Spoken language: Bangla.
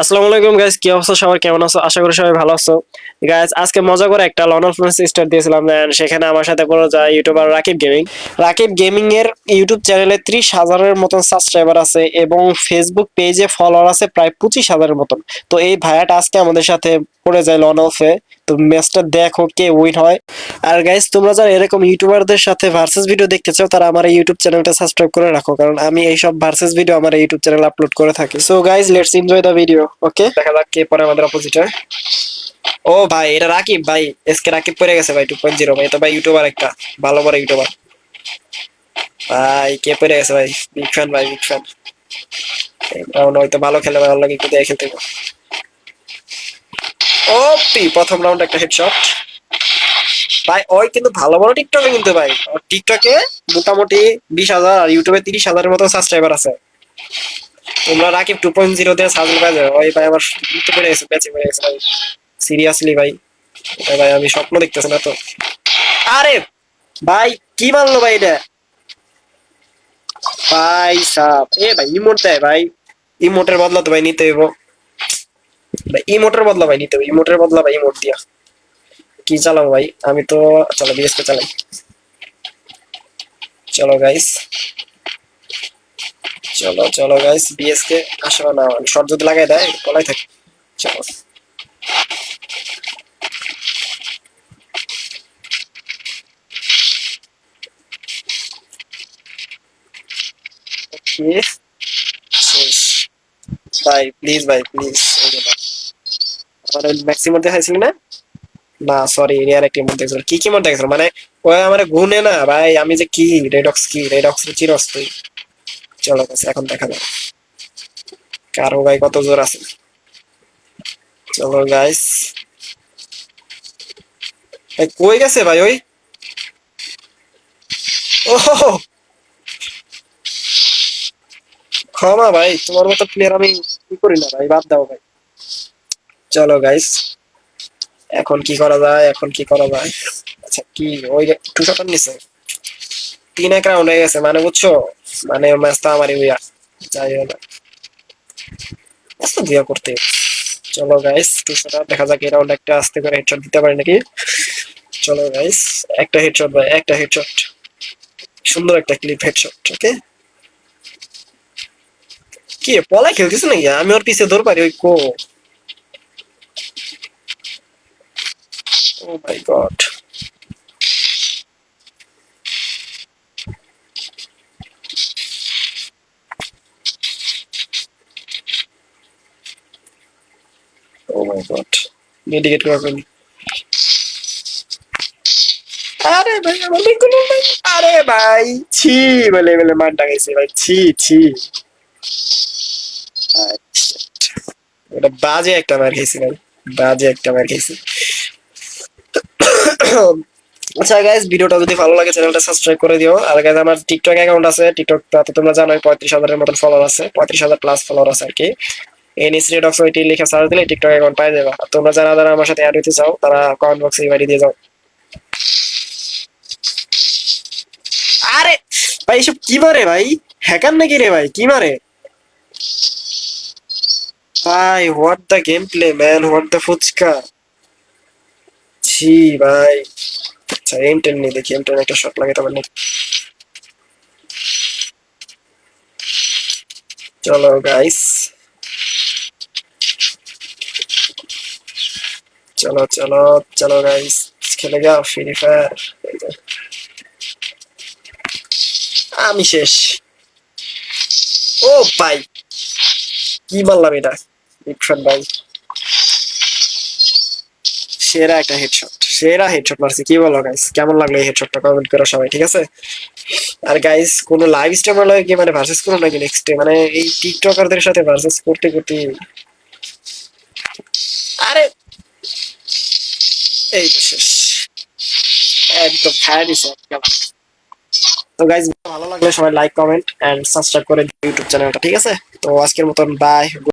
আসসালামু আলাইকুম গাইস, কি অবস্থা সবার? কেমন আছো? আশা করি সবাই ভালো আছো। গাইস, আজকে মজা করে একটা লন অফ স্টার্ট দিয়েছিলাম and সেখানে আমার সাথে পড়ে যায় YouTuber Rakib gaming. Rakib gaming এর ইউটিউব চ্যানেলে 30,000-এর মতন সাবস্ক্রাইবার আছে এবং ফেসবুক পেজে ফলোয়ার আছে প্রায় 25,000-এর মতন। তো এই ভাইয়াটা আজকে আমাদের সাথে পড়ে যায় লন অফে। তো ম্যাচটা দেখো কে উইন হয়। আর গাইস, তোমরা যারা এরকম ইউটিউবারদের সাথে ভার্সেস ভিডিও দেখতে চাও তারা আমার এই ইউটিউব চ্যানেলটা সাবস্ক্রাইব করে রাখো, কারণ আমি এইসব ভার্সেস ভিডিও আমার ইউটিউব চ্যানেলে আপলোড করে থাকি। So guys, let's enjoy the video. Okay, দেখা যাক কে পরে আমাদের অপোজিটে। ও ভাই, এটা রাকিব ভাই। এসকে রাকিব পড়ে গেছে ভাই 2.0। ভাই তো ভাই ইউটিউবার একটা ভালো বড় ইউটিউবার। ভাই কে পড়ে গেছে ভাই? বিগ ফ্যান ভাই, বিগ ফ্যান। রাউন্ড হয়তো ভালো খেলে ভালো লাগে, একটু দেখে খেলতে। ও প্রথম রাউন্ড একটা হেডশট। ভাই ওই কিন্তু ভালো বড় টিকটকে, কিন্তু ভাই ওর টিকটকে মোটামুটি 20,000 আর ইউটিউবে 30,000-এর মতো সাবস্ক্রাইবার আছে। তোমরা রাকিব 2.0 দিয়ে সাজল বাজে ওই ভাই আমার তো পড়ে গেছে, বেঁচে পড়ে গেছে ভাই। সিরিয়াসলি ভাই, এটা ভাই আমি স্বপ্ন দেখতেছি না তো। আরে ভাই, কি মারলো ভাই এটা? ভাই সাপ, এ ভাই ইমোট দেয় ভাই। ইমোটের বদলা তো ভাই নিতে হইব ভাই, ইমোটের বদলা ভাই নিতে হইব, ইমোটের বদলা ভাই ইমোট দিয়া। কি চালাবো ভাই আমি তো। চলো বিএসকে চালাই। চলো গাইস, চলো চলো গাইস, বিএসকে আসো না। শর্ট যদি লাগাই দেয় কলাই থাকে। চলো। কি শেষ? ভাই প্লিজ ভাই প্লিজ। আমার ম্যাক্সিমাম দেখাইছিল না? না সরি, রিয়ার একটি মোড দেখছিল। কি কি মোড দেখছিল মানে? ওই আমার গুনে না ভাই, আমি যে কি রেডক্স, কি রেডক্স চিরস তুই। চলো কাছে এখন দেখা যাবে কারো ভাই কত জোর আছে। চলো গাইস, কই গেছে ভাই ওই? ও ক্ষমা ভাই, তোমার মতো প্লেয়ার আমি কি করি না ভাই, বাদ দাও ভাই। চলো গাইস, এখন কি করা যায়, এখন কি করা যায়? আচ্ছা কি ওই টু শট নিছে? 3-1 রাউন্ড হয়ে গেছে মানে, বুঝছো? মানে ম্যাচটা আমারই উইয়া। যাই হোক, এত দিয়া করতে। চলো গাইস, টু শট দেখা যাক এই রাউন্ড একটা আস্তে করে হেডশট দিতে পারে নাকি। চলো গাইস, একটা হেডশট ভাই, একটা হেডশট। সুন্দর একটা ক্লিপ হেডশট। ওকে, কি পলাই খেলতেছে নাকি? আমি ওর পিছে দৌড় পারি ওই কো। ও মাই গড। ও মাই গড, ডেডিকেট করা পারি। আরে ভাই আমার লিঙ্কগুলো ভাই। আরে ভাই ছি, বলে বলে মার ডাকাইছে ভাই, ছি ছি। আচ্ছা, ওটা বাজে একটা মার খেয়েছি ভাই, বাজে একটা মার খেয়েছি। আচ্ছা গাইস, ভিডিওটা যদি ভালো লাগে চ্যানেলটা সাবস্ক্রাইব করে দিও। আর গাইস, আমার টিকটক অ্যাকাউন্ট আছে, টিকটক তো তোমরা জানোই 35,000-এর মতন ফলোয়ার আছে, 35,000 প্লাস ফলোয়ার আছে আর কি। এনএস রেডক্স ওইটি লিখে সার্চ দিলে টিকটক অ্যাকাউন্ট পাই যাবে। আর তোমরা যারা যারা আমার সাথে অ্যাড হতে চাও তারা কমেন্ট বক্সে ইনভাইট দিয়ে যাও। আরে ভাই এসব কি মারে ভাই? হ্যাকার নাকি রে ভাই? কি মারে ভাই? What the game play man, what the fuchka. ছি ভাই। আচ্ছা এম টেন নিয়ে দেখি, এম টেন একটা শট লাগে তারপর নাকি। চলো গাইস, চলো চলো চলো গাইস, খেলে যাও ফ্রি ফায়ার। আমি শেষ। ও ভাই, কি বললাম এটা? ইরফান ভাই সেরা একটা হেডশট, সেরা হেডশট মারছে। কি বলো গাইস, কেমন লাগলো এই হেডশটটা? কমেন্ট করো সবাই, ঠিক আছে? আর গাইস, কোনো লাইভ স্ট্রিমার লাগে কি মানে ভার্সেস করো নাকি নেক্সট ডে? মানে এই টিকটকারদের সাথে ভার্সেস করতে করতে। আরে এই তো শেষ, একদম খায় দিছে একদম। তো গাইস, ভালো লাগলে সবাই লাইক কমেন্ট এন্ড সাবস্ক্রাইব করে ইউটিউব চ্যানেলটা, ঠিক আছে? তো আজকের মতন বাই।